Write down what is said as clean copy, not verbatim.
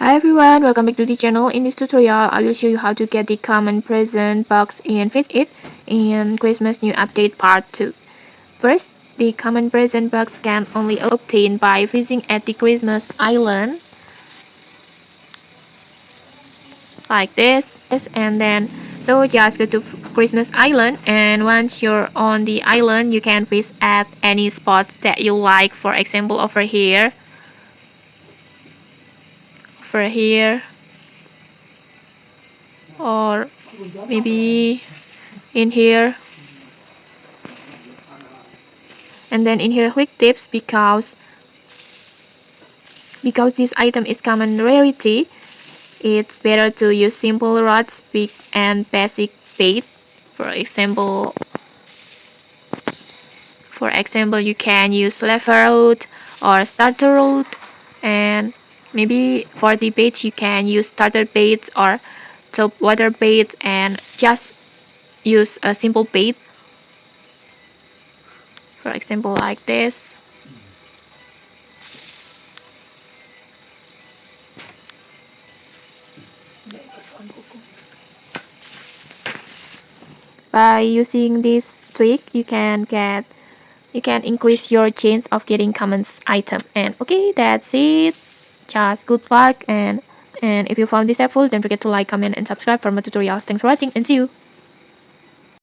Hi everyone, welcome back to the channel. In this tutorial, I will show you how to get the common present box in Phase 8 in Christmas New Update Part 2. First, the common present box can only obtain by visiting at the Christmas Island like this, and then so just go to Christmas Island, and once you're on the island, you can visit at any spots that you like. For example, over here, or maybe in here. And then in here, quick tips, because this item is common rarity, it's better to use simple rods, big and basic bait. For example, you can use lever rod or starter rod, and maybe for the bait you can use starter bait or top water bait, and just use a simple bait. For example, like this. By using this trick, you can increase your chance of getting common item. And okay, that's it. Just good luck, and if you found this helpful, don't forget to like, comment, and subscribe for more tutorials. Thanks for watching, and see you.